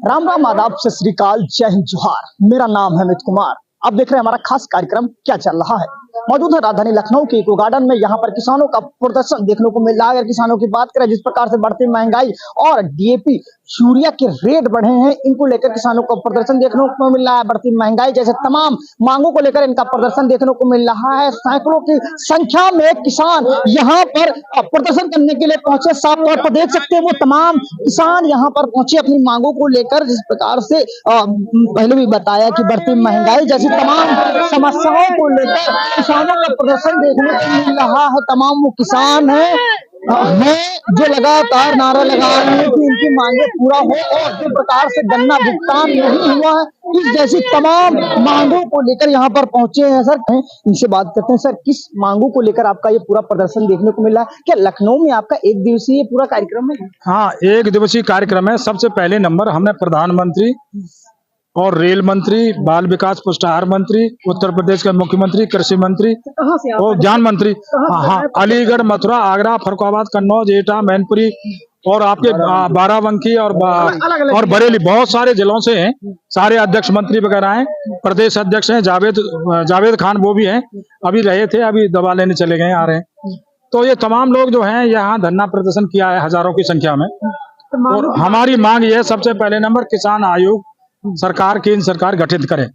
राम राम, आदाब, सत श्री अकाल, जय हिंद, जोहार। मेरा नाम है अमित कुमार। आप देख रहे हैं हमारा खास कार्यक्रम क्या चल रहा है। मौजूद है राजधानी लखनऊ के इको गार्डन में। यहाँ पर किसानों का प्रदर्शन देखने को मिल रहा है। अगर किसानों की बात करें, जिस प्रकार से बढ़ती महंगाई और डीएपी यूरिया के रेट बढ़े हैं, इनको लेकर किसानों को प्रदर्शन देखने को मिल रहा है। बढ़ती महंगाई जैसे तमाम मांगों को लेकर इनका प्रदर्शन देखने को मिल रहा है। सैकड़ों की संख्या में किसान यहाँ पर प्रदर्शन करने के लिए पहुंचे। साफ तौर पर देख सकते हैं वो तमाम किसान यहाँ पर पहुंचे अपनी मांगों को लेकर। जिस प्रकार से पहले भी बताया कि बढ़ती महंगाई जैसी तमाम समस्याओं को लेकर किसानों का प्रदर्शन देखने को मिल रहा है। तमाम वो किसान हैं जो लगातार नारा लगा रहे हैं कि उनकी मांगे पूरा हो, और जिस प्रकार से गन्ना भुगतान नहीं हुआ है, इस जैसी तमाम मांगों को लेकर यहाँ पर पहुंचे हैं। सर, इनसे बात करते हैं। सर, किस मांगों को लेकर आपका ये पूरा प्रदर्शन देखने को मिला है? क्या लखनऊ में आपका एक दिवसीय पूरा कार्यक्रम है? हाँ, एक दिवसीय कार्यक्रम है। सबसे पहले नंबर हमने प्रधानमंत्री और रेल मंत्री, बाल विकास पुष्टाहार मंत्री, उत्तर प्रदेश के मुख्यमंत्री, कृषि मंत्री और ज्ञान मंत्री, हाँ, अलीगढ़, मथुरा, आगरा, फरुखाबाद, कन्नौज, एटा, मैनपुरी और आपके बाराबंकी और बरेली, बहुत सारे जिलों से हैं। सारे अध्यक्ष मंत्री वगैरह हैं। प्रदेश अध्यक्ष हैं जावेद खान, वो भी हैं। अभी रहे थे, अभी दवा लेने चले गए, आ रहे हैं। तो ये तमाम लोग जो हैं यहाँ धरना प्रदर्शन किया है हजारों की संख्या में। और हमारी मांग ये है, सबसे पहले नंबर किसान आयोग सरकार, केंद्र सरकार गठित करे।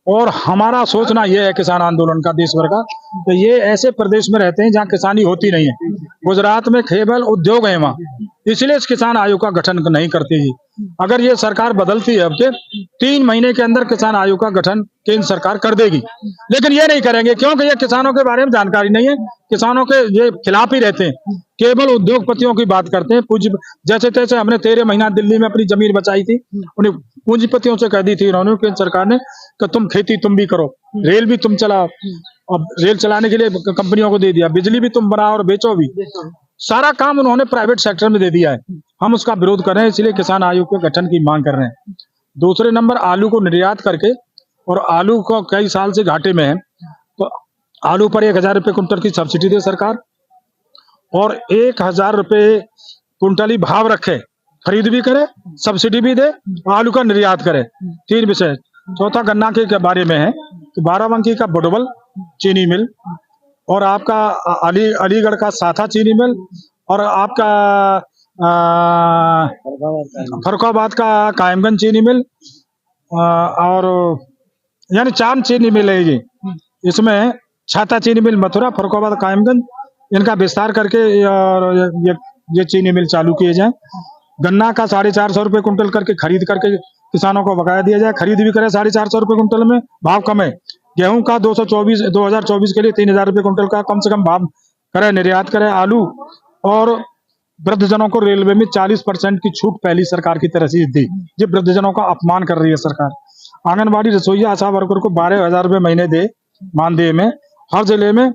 और हमारा सोचना यह है किसान आंदोलन का, देश भर का, तो ये ऐसे प्रदेश में रहते हैं जहाँ किसानी होती नहीं है। गुजरात में केवल उद्योग है वहाँ, इसलिए इस किसान आयोग का गठन नहीं करती जी। अगर ये सरकार बदलती है, अब के 3 महीने के अंदर किसान आयोग का गठन केंद्र सरकार कर देगी। लेकिन ये नहीं करेंगे क्योंकि ये किसानों के बारे में जानकारी नहीं है। किसानों के ये खिलाफ ही रहते हैं, केवल उद्योगपतियों की बात करते हैं। जैसे तैसे हमने 13 महीना दिल्ली में अपनी जमीन बचाई थी, उन्हें पूंजीपतियों से कह दी थी उन्होंने, केंद्र सरकार ने, कि तुम खेती तुम भी करो, रेल भी तुम चलाओ, और रेल चलाने के लिए कंपनियों को दे दिया, बिजली भी तुम बनाओ और बेचो भी। सारा काम उन्होंने प्राइवेट सेक्टर में दे दिया है। हम उसका विरोध कर रहे हैं, इसलिए किसान आयोग के गठन की मांग कर रहे हैं। दूसरे नंबर, आलू को निर्यात करके, और आलू को कई साल से घाटे में है, तो आलू पर 1000 रुपये कुंटल की सब्सिडी दे सरकार, और 1000 रुपये कुंटल ही भाव रखे, खरीद भी करे, सब्सिडी भी दे, आलू का निर्यात करे। 3 विषय। चौथा गन्ना के बारे में है कि बाराबंकी का बुडवल चीनी मिल, और आपका अलीगढ़ का साथा चीनी मिल, और आपका फरुखाबाद का कायमगंज चीनी मिल, और यानी 4 चीनी मिल है जी। इसमें छाता चीनी मिल मथुरा, फरुखाबाद, कायमगंज, इनका विस्तार करके और ये चीनी मिल चालू किए जाए। गन्ना का 450 रुपये कुंटल करके खरीद करके किसानों को बकाया दिया जाए, खरीद भी करे 450 रुपये कुंटल में, भाव कम है। गेहूं का 2024 के लिए 3000 रुपये कुंटल का कम से कम भाव करे, निर्यात करे। आलू और वृद्धजनों को रेलवे में 40% की छूट पहली सरकार की तरफ से दी। ये वृद्धजनों का अपमान कर रही है सरकार। आंगनबाड़ी रसोईया आशा वर्कर को 12,000 रुपये महीने दे मानदेय में। हर जिले में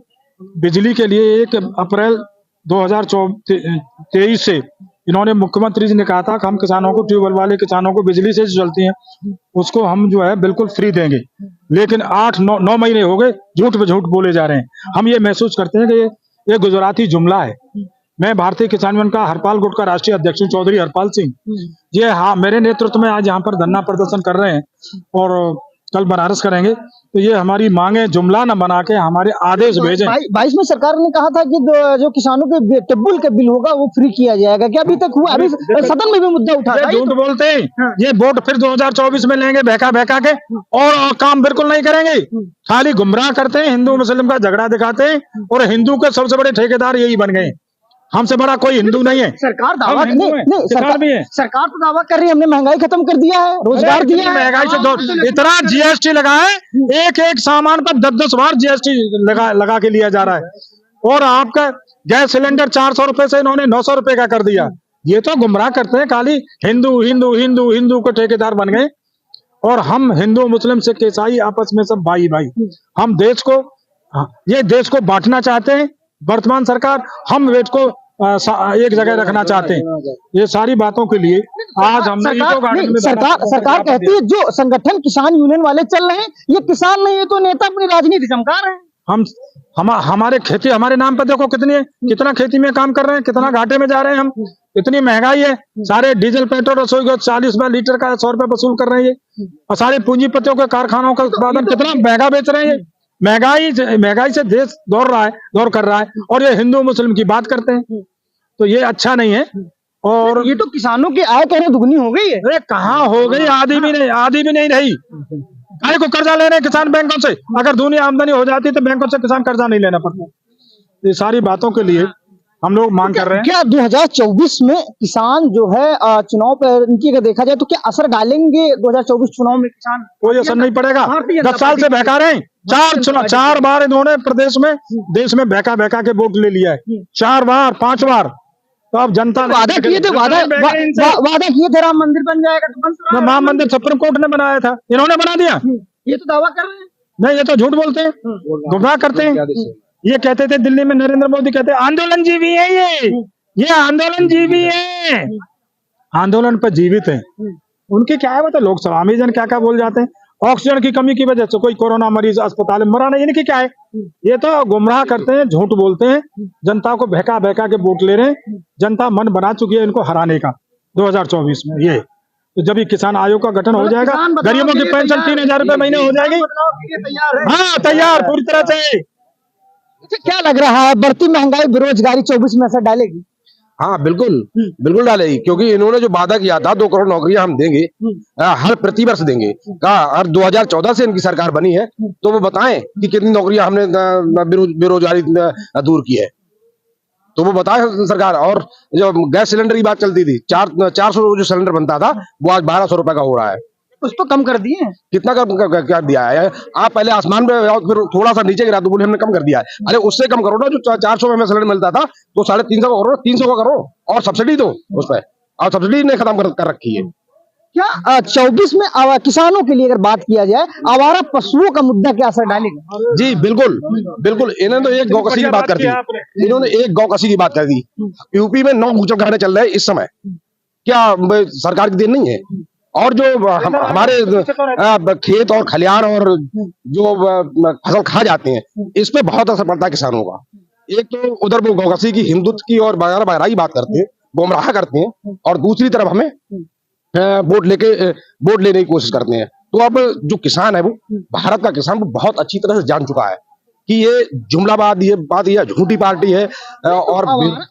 बिजली के लिए 1 अप्रैल 2023 से इन्होंने, मुख्यमंत्री जी ने कहा था कि हम किसानों को, ट्यूबवेल वाले किसानों को बिजली से जो चलती है उसको हम जो है बिल्कुल फ्री देंगे। लेकिन 8-9 महीने हो गए, झूठ पे झूठ बोले जा रहे हैं। हम ये महसूस करते हैं कि ये गुजराती जुमला है। मैं भारतीय किसान यूनियन का हरपाल गुट का राष्ट्रीय अध्यक्ष हूँ, चौधरी हरपाल सिंह। ये हाँ, मेरे नेतृत्व में आज यहाँ पर धरना प्रदर्शन कर रहे हैं और कल बनारस करेंगे। तो ये हमारी मांगे जुमला न बना के हमारे आदेश भेजें। 22 में सरकार ने कहा था कि जो किसानों के टेबल के बिल होगा वो फ्री किया जाएगा। क्या अभी तक हुआ? अभी सदन में भी मुद्दा उठा था। झूठ बोलते हैं। हाँ। ये वोट फिर 2024 में लेंगे बहका के, और काम बिल्कुल नहीं करेंगे। खाली गुमराह करते हैं, हिंदू मुस्लिम का झगड़ा दिखाते हैं, और हिंदू के सबसे बड़े ठेकेदार यही बन गए। हमसे बड़ा कोई हिंदू नहीं है। सरकार दावा नहीं, सरकार तो दावा कर रही है हमने महंगाई खत्म कर दिया है, रोजगार दिया है। महंगाई से इतना जीएसटी लगा है, एक सामान पर 10 बार जीएसटी लगा के लिया जा रहा है। और आपका गैस सिलेंडर 400 रुपए से इन्होंने 900 रुपए का कर दिया। ये तो गुमराह करते हैं, खाली हिंदू हिंदू हिंदू हिंदू के ठेकेदार बन गए। और हम हिंदू मुस्लिम सिख ईसाई आपस में सब भाई भाई। हम देश को, ये देश को बांटना चाहते हैं वर्तमान सरकार, हम देश को एक जगह रखना चाहते हैं। ये सारी बातों के लिए आज हमने सरकार कहती है जो संगठन किसान यूनियन वाले चल रहे हैं, ये किसान नहीं है तो नेता अपनी राजनीति चमका रहे हैं। हमारे खेती हमारे नाम पर देखो कितनी है, कितना खेती में काम कर रहे हैं, कितना घाटे में जा रहे हैं हम। इतनी महंगाई है, सारे डीजल पेट्रोल रसोई गैस 40 रुपए लीटर का 100 रुपए वसूल कर रहे हैं और सारे पूंजीपतियों के कारखानों का उत्पादन कितना महंगा बेच रहे हैं। महंगाई से देश दौड़ कर रहा है और ये हिंदू मुस्लिम की बात करते हैं, तो ये अच्छा नहीं है। और ये तो किसानों की आय कहने दुगनी हो गई है। अरे कहाँ हो गई, आधी भी नहीं रही। काहे को कर्जा ले रहे हैं किसान बैंकों से? अगर दूनी आमदनी हो जाती तो बैंकों से किसान कर्जा नहीं लेना पड़ता। ये सारी बातों के लिए हम लोग मांग कर रहे हैं। क्या 2024 में किसान जो है चुनाव पर इनकी अगर देखा जाए तो क्या असर डालेंगे 2024 चुनाव में किसान? कोई असर नहीं पड़ेगा। 10 साल से बहका रहे हैं, 4 बार इन्होंने प्रदेश में देश में बहका के वोट ले लिया है, 4 बार 5 बार। तो अब जनता वादा किए थे राम मंदिर बन जाएगा, तो राम मंदिर सुप्रीम कोर्ट ने बनाया था, इन्होंने बना दिया। ये तो दावा कर रहे हैं। नहीं, ये तो झूठ बोलते हैं, गुमराह करते हैं। ये कहते थे दिल्ली में नरेंद्र मोदी कहते आंदोलन जीवी है, ये आंदोलन जीवी है, आंदोलन पर जीवित है। उनकी क्या है, वो तो लोकसभा में जन क्या बोल जाते हैं। ऑक्सीजन की कमी की वजह से कोई कोरोना मरीज अस्पताल में मरा नहीं, इनकी क्या है? ये तो गुमराह करते हैं, झूठ बोलते हैं, जनता को बहका के वोट ले रहे हैं। जनता मन बना चुकी है इनको हराने का 2024 में। ये तो जब किसान आयोग का गठन हो जाएगा, गरीबों की पेंशन 3000 रुपए महीने हो जाएगी। हाँ, तैयार पूरी तरह से। क्या लग रहा है, बढ़ती महंगाई बेरोजगारी 24 में असर डालेगी? हाँ बिल्कुल डालेगी, क्योंकि इन्होंने जो वादा किया था 2 करोड़ नौकरियां हम देंगे, हर प्रतिवर्ष देंगे, कहा हर 2014 से इनकी सरकार बनी है, तो वो बताएं कि कितनी नौकरियां हमने बेरोजगारी दूर की है, तो वो बताए सरकार। और जो गैस सिलेंडर की बात चलती थी, 400 जो सिलेंडर बनता था वो आज 1200 रुपए का हो रहा है। कुछ तो कम कर दिए। कितना कर दिया है? आप पहले आसमान पे फिर थोड़ा सा नीचे गिरा तो बोले हमने कम कर दिया है। अरे उससे कम करो ना, जो 400 में सिलेंडर मिलता था तो 350 का करो, 300 का करो, और सब्सिडी दो उस पर। और सब्सिडी ने खत्म कर रखी है। क्या 24 में किसानों के लिए अगर बात किया जाए, आवारा पशुओं का मुद्दा क्या असर डालेगा? जी बिल्कुल। इन्होंने तो एक गौकसी की बात कर दी, इन्होंने एक गौकसी की बात कर दी। यूपी में 9 गूचक चल रहे हैं इस समय, क्या सरकार की देन नहीं है? और जो हमारे खेत और खलियान और जो फसल खा जाते हैं, इस पे बहुत असर पड़ता है किसानों का। एक तो उधर वो गौकसी की, हिंदुत्व की और वगैरह की बात करते हैं, गुमराह करते हैं, और दूसरी तरफ हमें वोट लेने की कोशिश करते हैं। तो अब जो किसान है, वो भारत का किसान वो बहुत अच्छी तरह से जान चुका है कि ये जुमलाबाद, ये बात, ये झूठी पार्टी है। और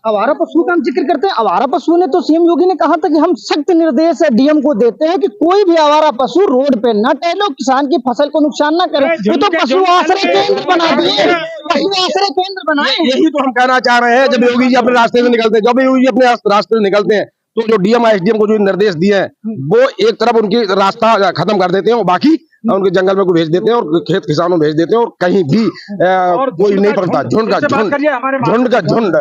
आवारा पशु का हम जिक्र करते हैं। आवारा पशु ने तो सीएम योगी ने कहा था कि हम सख्त निर्देश डीएम को देते हैं कि कोई भी आवारा पशु रोड पे न टहलो, किसान की फसल को नुकसान न करे। वो तो पशु आश्रय केंद्र बना दिए, पशु आश्रय केंद्र बनाए। यही तो हम कहना चाह रहे हैं। जब योगी जी अपने रास्ते से निकलते हैं, जब योगी जी अपने रास्ते से निकलते हैं, तो जो डीएम एसडीएम को जो निर्देश दिए हैं, वो एक तरफ उनकी रास्ता खत्म कर देते हैं और बाकी उनके जंगल में को भेज देते हैं और खेत किसानों में भेज देते हैं, और कहीं भी कोई नहीं पड़ता। झुंड का झुंड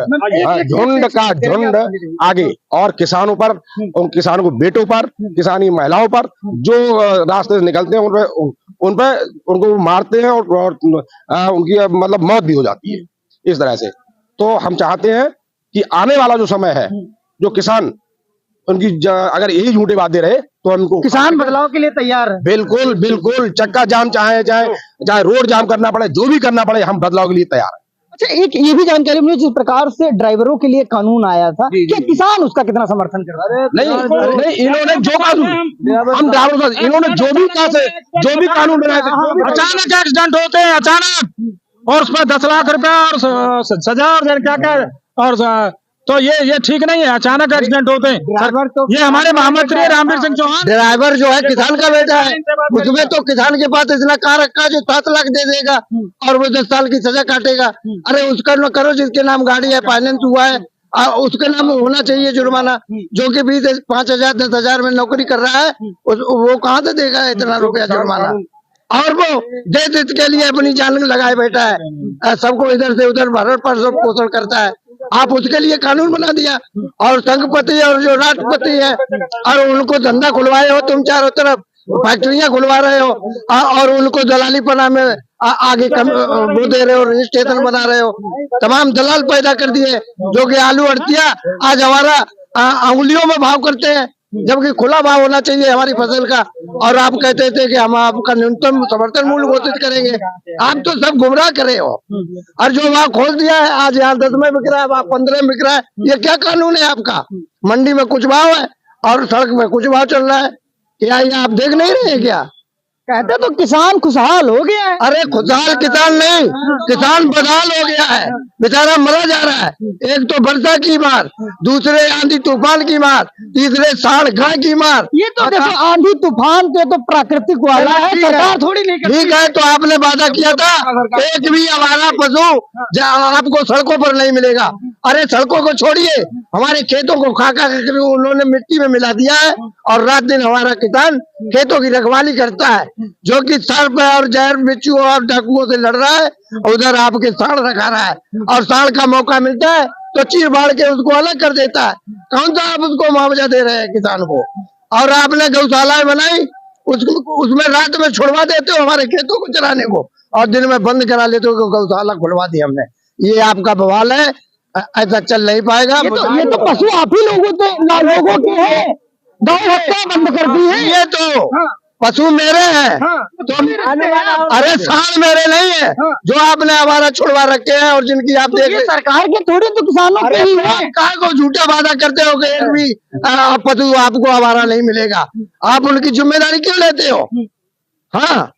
आगे, और किसानों पर, उन किसानों को बेटों पर, किसानी महिलाओं पर जो रास्ते से निकलते हैं उनको मारते हैं, और उनकी मतलब मौत भी हो जाती है इस तरह से। तो हम चाहते हैं कि आने वाला जो समय है, जो किसान उनकी अगर यही झूठे वादे रहे तो हमको, किसान बदलाव के लिए तैयार है। बिल्कुल चक्का जाम, चाहे रोड जाम करना पड़े, जो भी करना पड़े, हम बदलाव के लिए तैयार हैं। अच्छा, एक ये भी जानकारी मिली, जिस प्रकार से ड्राइवरों के लिए कानून आया था, क्या किसान उसका कितना समर्थन कर रहा है? नहीं, इन्होंने जो कानून, हम ड्राइवरों का, इन्होंने जो भी कानून बनाए थे, अचानक एक्सीडेंट होते हैं, अचानक, और उसमें 10 लाख रुपया और सजा और क्या और तो ये ठीक नहीं है। अचानक एक्सीडेंट होते हैं। ये हमारे महामंत्री रामवीर सिंह चौहान, ड्राइवर जो है किसान का बेटा है, उसमें तो किसान के पास इतना कार रखा जो 7 लाख दे देगा और वो 10 साल की सजा काटेगा। अरे उसका न करो जिसके नाम गाड़ी है, फाइनेंस हुआ है, उसके नाम होना चाहिए जुर्माना। जो कि 5,000 10,000 में नौकरी कर रहा है, वो कहाँ से देगा इतना रुपया जुर्माना? और वो देश के लिए अपनी जान लगाए बैठा है, सबको इधर से उधर भरण पोषण करता है। आप उसके लिए कानून बना दिया, और संघपति और जो राष्ट्रपति है, और उनको धंधा खुलवाए हो, तुम चारों तरफ फैक्ट्रियां खुलवा रहे हो, और उनको दलाली पना में आगे वो दे रहे हो, रजिस्ट्रेशन बना रहे हो। तमाम दलाल पैदा कर दिए, जो कि आलू अड़तिया आज हमारा अंगुलियों में भाव करते हैं, जबकि खुला भाव होना चाहिए हमारी फसल का। और आप कहते थे कि हम आपका न्यूनतम समर्थन मूल्य घोषित करेंगे। आप तो सब गुमराह करे हो। और जो भाव खोल दिया है, आज यहाँ 10 में बिक रहा है, वहाँ 15 में बिक रहा है, ये क्या कानून है आपका? मंडी में कुछ भाव है और सड़क में कुछ भाव चल रहा है। क्या ये आप देख नहीं रहे हैं क्या? कहते तो किसान खुशहाल हो गया है। अरे खुशहाल किसान नहीं, किसान बदहाल हो गया है, बेचारा मरा जा रहा है। एक तो वर्षा की मार, दूसरे आंधी तूफान की मार, तीसरे साढ़ गाय की मार। ये तो देखो आंधी तूफान तो प्राकृतिक वाला है, सरकार थोड़ी नहीं करती। ठीक है, तो आपने वादा किया था एक भी आवारा पशु आपको सड़कों पर नहीं मिलेगा। अरे सड़कों को छोड़िए, हमारे खेतों को खा खा कर उन्होंने मिट्टी में मिला दिया है और रात दिन हमारा किसान खेतों की रखवाली करता है, जो कि सर्प और जहर बिच्छू और डाकुओं से लड़ रहा है। उधर आपके साढ़ रखा रहा है और साढ़ का मौका मिलता है तो चीर बाढ़ के उसको अलग कर देता है। कौन सा आप उसको मुआवजा दे रहे हैं किसान को? और आपने गौशालाएं बनाई, उसमें रात में छुड़वा देते हो हमारे खेतों को चराने को और दिन में बंद करा लेते हो। गौशाला खुलवा दी हमने, ये आपका बवाल है, ऐसा चल नहीं पाएगा। ये तो पशु आप ही लोगों के हैं, गौ हत्या बंद कर दी है। ये तो पशु मेरे हैं, तो अरे साढ़ मेरे नहीं है जो आपने हमारा छुड़वा रखे हैं और जिनकी आप देख रहे। सरकार के थोड़ी तो किसानों के ही है। कहा को झूठा वादा करते हो कि एक भी पशु आपको हमारा नहीं मिलेगा? आप उनकी जिम्मेदारी क्यों लेते हो? हाँ,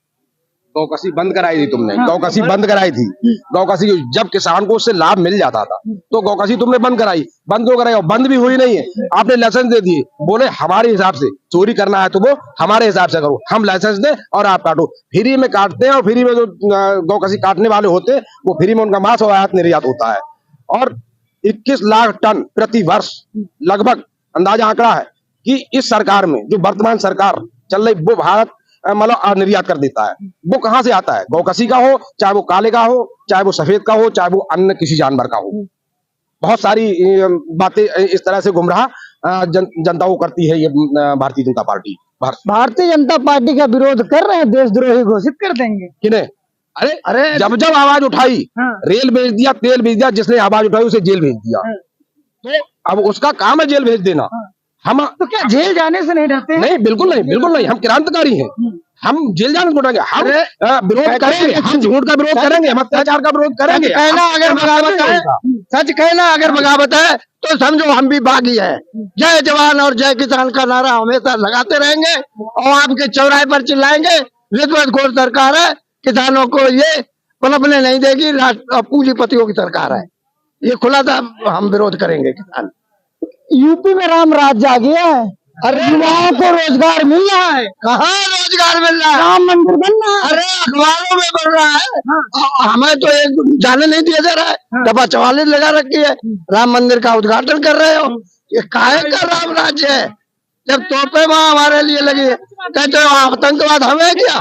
गौकसी बंद कराई थी तुमने, गौकसी बंद कराई थी। गौकसी जब किसान को उससे लाभ मिल जाता था तो गौकसी तुमने बंद कराई, बंद क्यों कराई? और बंद भी हुई नहीं है। आपने लाइसेंस दे दिए, बोले हमारे हिसाब से चोरी करना है तो वो हमारे हिसाब से करो, हम लाइसेंस दें और आप काटो। फ्री में काटते हैं और फ्री में जो गौकसी काटने वाले होते हैं वो फ्री में उनका मांस और आयात निर्यात होता है। और 21 लाख टन प्रति वर्ष लगभग अंदाजा आंकड़ा है कि इस सरकार में जो वर्तमान सरकार चल रही वो भारत मतलब निर्यात कर देता है। वो कहाँ से आता है? गौकसी का हो, चाहे वो काले का हो, चाहे वो सफेद का हो, चाहे वो अन्य किसी जानवर का हो। बहुत सारी बातें इस तरह से गुमराह जनता को करती है ये भारतीय जनता पार्टी। भारतीय जनता पार्टी का विरोध कर रहे हैं, देशद्रोही घोषित कर देंगे। किन्हें? अरे जब जब आवाज उठाई, रेल भेज दिया, तेल भेज दिया, जिसने आवाज उठाई उसे जेल भेज दिया। तो अब उसका काम है जेल भेज देना। हम तो क्या जेल जाने से नहीं डरते? नहीं, बिल्कुल नहीं, बिल्कुल नहीं। हम क्रांतिकारी हैं, हम जेल जाने को डरेंगे? हम विरोध करेंगे, हम झूठ का विरोध करेंगे, हम अत्याचार का विरोध करेंगे। कहना अगर बगावत है, सच कहना अगर बगावत है तो समझो हम भी बागी हैं। जय जवान और जय किसान का नारा हमेशा लगाते रहेंगे और आपके चौराहे पर चिल्लाएंगे रिश्वतखोर सरकार है, किसानों को ये पनपने नहीं देगी, पूंजीपतियों की सरकार है। ये खुला था, हम विरोध करेंगे किसान। यूपी में राम राज्य आ गया है, अरे युवाओं को रोजगार मिल रहा है। कहाँ रोजगार मिल रहा है? राम मंदिर बन रहा है। अरे अखबारों में बन रहा है, हमें तो एक जाने नहीं दिया जा रहा है। दफा 44 लगा रखी है, राम मंदिर का उद्घाटन कर रहे हो। ये काहे का राम राज्य है जब तोपे वहाँ हमारे लिए लगी है? कहते हो आतंकवाद हमें क्या?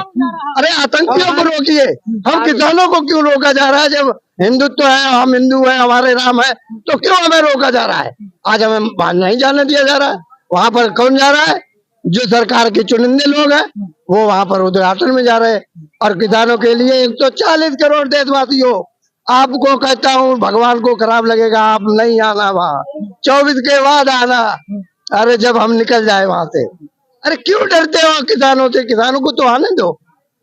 अरे आतंकियों को रोकिए, हम किसानों को क्यों रोका जा रहा है? जब हिंदुत्व है, हम हिंदू है, हमारे राम है, तो क्यों हमें रोका जा रहा है? आज हमें नहीं जाने दिया जा रहा है। वहाँ पर कौन जा रहा है? जो सरकार के चुनिंदे लोग हैं वो वहाँ पर उद्घाटन में जा रहे हैं। और किसानों के लिए 140 करोड़ देशवासियों, आपको कहता हूँ भगवान को खराब लगेगा, आप नहीं आना वहाँ, 24 के बाद आना। अरे जब हम निकल जाए वहां से। अरे क्यों डरते हो किसानों से? किसानों को तो आने दो,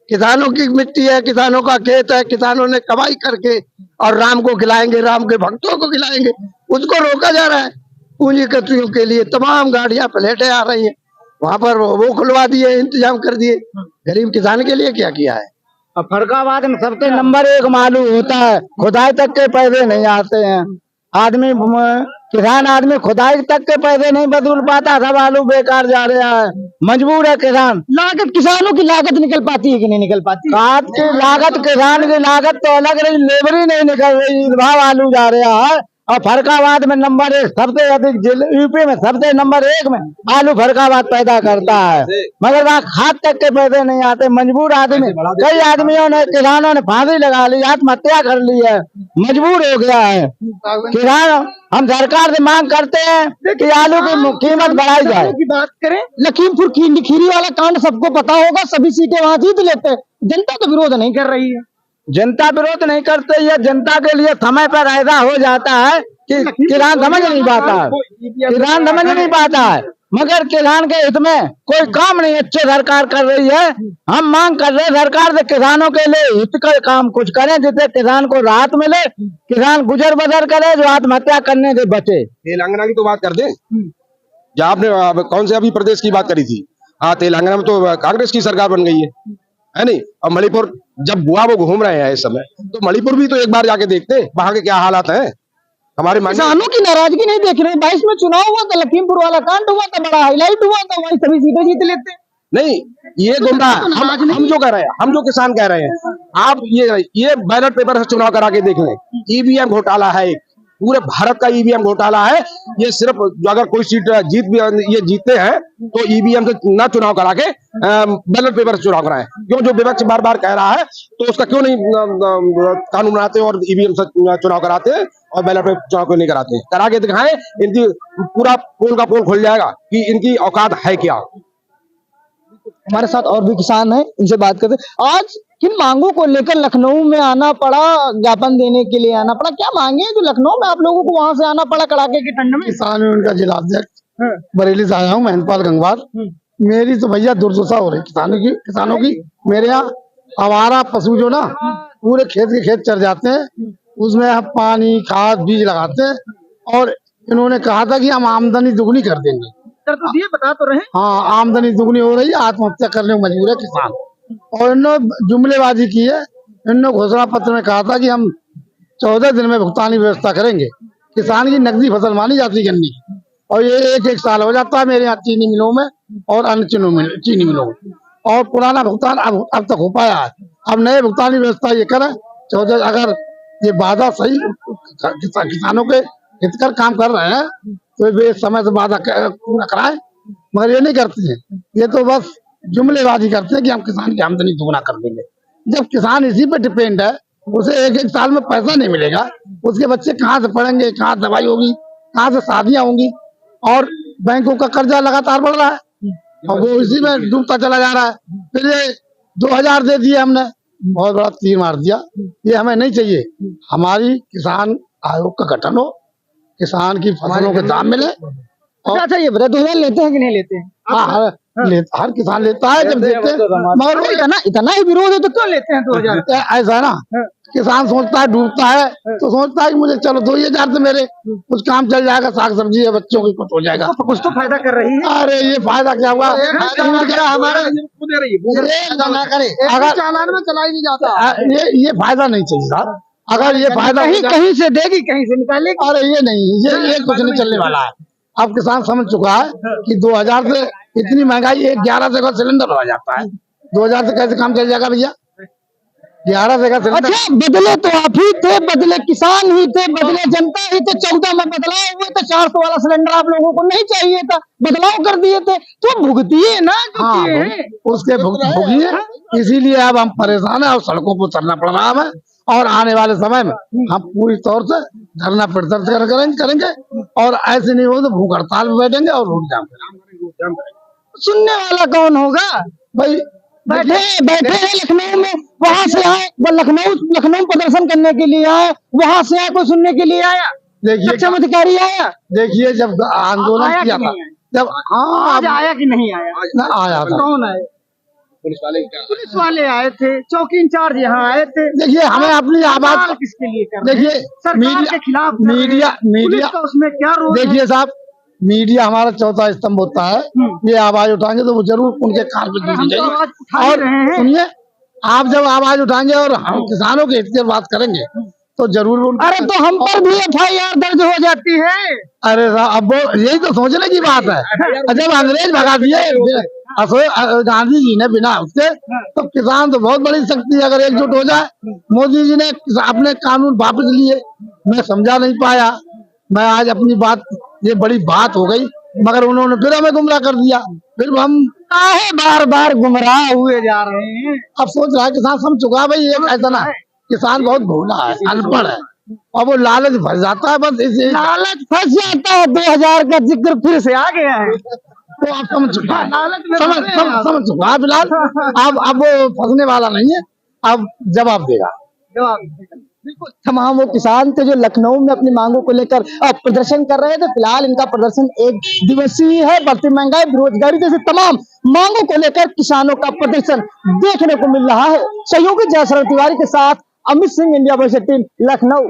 किसानों की मिट्टी है, किसानों का खेत है, किसानों ने कमाई करके और राम को खिलाएंगे, राम के भक्तों को खिलाएंगे, उसको रोका जा रहा है। पूंजीपतियों के लिए तमाम गाड़ियां प्लेटें आ रही हैं, वहां पर वो खुलवा दिए, इंतजाम कर दिए। गरीब किसान के लिए क्या किया है? अब फरकाबाद में सबसे नंबर 1 मालूम होता है, खुदाई तक के पैसे नहीं आते हैं। आदमी किसान आदमी खुदाई तक के पैसे नहीं वसूल पाता, सब आलू बेकार जा रहा है, मजबूर है किसान। लागत किसानों की लागत निकल पाती है कि नहीं निकल पाती? खाद की लागत, किसान की लागत तो अलग रही, लेबर ही नहीं निकल रही, इस भाव आलू जा रहा है। और फरकाबाद में नंबर 1 सबसे अधिक, यूपी में सबसे नंबर 1 में आलू फरकाबाद पैदा करता है, मगर वहाँ खाद तक के पैसे नहीं आते। मजबूर आदमी, कई आदमियों ने, किसानों ने फांसी लगा ली, आत्महत्या कर ली है, मजबूर हो गया है किसान। हम सरकार से मांग करते हैं कि आलू की कीमत बढ़ाई जाए। की बात करें, लखीमपुर खीरी वाला कांड सबको पता होगा, सभी सीटें वहाँ जीत लेते, जनता तो विरोध नहीं कर रही है। जनता विरोध नहीं करते, ये जनता के लिए समय पर ऐसा हो जाता है कि किसान समझ नहीं पाता है, किसान समझ नहीं पाता है। मगर किसान के हित में कोई काम नहीं अच्छे सरकार कर रही है। हम मांग कर रहे हैं सरकार से किसानों के लिए हित का काम कुछ करें, जिससे किसान को राहत मिले, किसान गुजर बसर करे, जो आत्महत्या करने से बचे। तेलंगाना की तो बात कर दें, जहाँ आपने कौन से अभी प्रदेश की बात करी थी, हाँ तेलंगाना में तो कांग्रेस की सरकार बन गई है नहीं। और मणिपुर जब बुआ वो घूम रहे हैं इस समय, तो मणिपुर भी तो एक बार जाके देखते वहां के क्या हालात हैं। हमारे किसानों की नाराजगी नहीं देख रहे। 22 में चुनाव हुआ था, लखीमपुर वाला कांड हुआ था, बड़ा हाईलाइट हुआ था, वही सभी सीटें जीत लेते। नहीं, ये गुमराह हम जो कह रहे हैं, हम जो किसान कह रहे हैं, आप ये बैलेट पेपर से चुनाव करा के देख लें, ईवीएम घोटाला है, पूरे भारत का ईवीएम घोटाला है। ये सिर्फ अगर कोई सीट ये जीतते हैं तो ईवीएम से ना चुनाव करा के बैलेट पेपर से चुनाव कराएं। क्यों, जो विपक्ष बार बार कह रहा है, तो उसका क्यों नहीं कानून बनाते और ईवीएम से चुनाव कराते हैं और बैलेट पेपर चुनाव क्यों नहीं कराते? करा के दिखाएं, इनकी पूरा पोल का पोल खुल जाएगा कि इनकी औकात है क्या। हमारे साथ और भी किसान हैं, इनसे बात करते हैं। आज किन मांगों को लेकर लखनऊ में आना पड़ा, ज्ञापन देने के लिए आना पड़ा? क्या मांगे हैं जो लखनऊ में आप लोगों को वहां से आना पड़ा कड़ाके की ठंड में? किसान यूनियन का जिला अध्यक्ष बरेली से आया हूँ, महेंद्रपाल गंगवार। मेरी तो भैया दुर्दशा हो रही किसानों की। मेरे यहाँ आवारा पशु जो ना पूरे खेत के खेत चर जाते हैं, उसमें हम पानी खाद बीज लगाते हैं, और इन्होंने कहा था कि हम आमदनी दुगनी कर देंगे। तो ये बता तो रहे। हाँ, आमदनी दुगनी हो रही है, आत्महत्या करने को मजबूर है किसान। और इन्होंने जुमलेबाजी की है। इन्होंने घोषणा पत्र में कहा था कि हम 14 दिन में भुगतान की व्यवस्था करेंगे। किसान की नकदी फसल मानी जाती गन्ने की, और ये एक साल हो जाता है मेरे यहाँ चीनी मिलों में और अन्य चीनी मिलों में, और पुराना भुगतान अब तक हो पाया है। अब नए भुगतान की व्यवस्था ये करें 14, अगर ये वादा सही किसानों के हितकर काम कर रहे हैं तो वे समय से वादा पूरा कराए, मगर ये नहीं करते हैं। ये तो बस जुमलेबाजी करते हैं कि हम किसान की आमदनी दुगना कर देंगे। जब किसान इसी पे डिपेंड है, उसे एक साल में पैसा नहीं मिलेगा, उसके बच्चे कहाँ से पढ़ेंगे, कहाँ दवाई होगी, कहाँ से शादियां होंगी, और बैंकों का कर्जा लगातार बढ़ रहा है और वो इसी में डूबता चला जा रहा है। फिर ये 2000 दे दिए हमने, बहुत बड़ा तीर मार दिया। ये हमें नहीं चाहिए। हमारी किसान आयोग का गठन हो, किसान की फसलों के दाम मिले। और अच्छा ये बता, 2000 लेते हैं कि नहीं लेते हैं? हाँ, हर किसान लेता है जब देते हैं, मगर वो इतना ही विरोध है तो क्यों लेते हैं 2000? ऐसा है ना, किसान सोचता है डूबता है तो सोचता है कि मुझे चलो 2000 से मेरे कुछ काम चल जाएगा, साग सब्जी है, बच्चों की कुछ हो जाएगा, तो कुछ तो फायदा कर रही है। अरे ये फायदा क्या हुआ? अगर चालान में चलाई नहीं जाता, ये फायदा नहीं चाहिए साहब। अगर ये फायदा कहीं से देगी, कहीं से निकालेगी। अरे ये नहीं, ये कुछ नहीं चलने वाला है। अब किसान समझ चुका है कि 2000 से इतनी महंगाई, 11 से का सिलेंडर हो जाता है, 2000 से कैसे काम चल जाएगा भैया? 11 से का सिलेंडर। अच्छा, बदले तो आप ही थे, बदले किसान ही थे, बदले जनता ही थे। 14 में बदलाव हुए तो 400 वाला सिलेंडर आप लोगों को नहीं चाहिए था, बदलाव कर दिए थे, तो भुगतिए ना। हाँ, उसके भुगतिए। इसीलिए अब हम परेशान है और सड़कों पर उतरना पड़ रहा है, और आने वाले समय में हम पूरी तौर से धरना प्रदर्शन करेंगे, और ऐसे नहीं हो तो भूख हड़ताल में बैठेंगे और रोड जाम करेंगे। सुनने वाला कौन होगा भाई? बैठे हैं लखनऊ में, वहां से आए, लखनऊ प्रदर्शन करने के लिए आए, वहां से आए, कोई सुनने के लिए आया? देखिए चमत्कारी आया। देखिए, जब आंदोलन किया था, जब आज आया कि नहीं आया? आया था। कौन आए? पुलिस वाले आए थे, चौकी इंचार्ज यहाँ आए थे। देखिए, हमें अपनी आवाज किसके लिए कर रहे हैं? देखिए, सरकार के खिलाफ मीडिया का उसमें क्या रोल? देखिए साहब, मीडिया हमारा चौथा स्तंभ होता है। ये आवाज उठाएंगे तो वो जरूर उनके कान पे दीनी चाहिए। और सुनिए, आप जब आवाज उठाएंगे और हम किसानों के हित की बात करेंगे तो जरूर। अरे तो हम पर भी FIR दर्ज हो जाती है। अरे साहब, अब वो यही तो सोचने की बात है। जब अंग्रेज भगा दिए गांधी जी ने बिना उसके, तो किसान तो बहुत बड़ी शक्ति है अगर एकजुट हो जाए। मोदी जी ने अपने कानून वापस लिए, मैं समझा नहीं पाया। मैं आज अपनी बात, ये बड़ी बात हो गई, मगर उन्होंने फिर हमें गुमराह कर दिया। फिर हम बार बार गुमराह हुए जा रहे हैं। अब सोच रहा है किसान समझ चुका है भाई, ये ऐसा ना, किसान बहुत भोला है, अनपढ़ है, और वो लालच भर जाता है। बस इसे लालच फंस जाता है। 2000 का जिक्र फिर से आ गया है, तो आप समझ चुका है, समझ चुका है फिलहाल। अब वो फंसने वाला नहीं है, अब जवाब देगा। तमाम वो किसान थे जो लखनऊ में अपनी मांगों को लेकर प्रदर्शन कर रहे थे। फिलहाल इनका प्रदर्शन एक दिवसीय है। बढ़ती महंगाई, बेरोजगारी जैसे तमाम मांगों को लेकर किसानों का प्रदर्शन देखने को मिल रहा है। सहयोगी जयसर तिवारी के साथ अमित सिंह, इंडिया वॉइस 18, लखनऊ।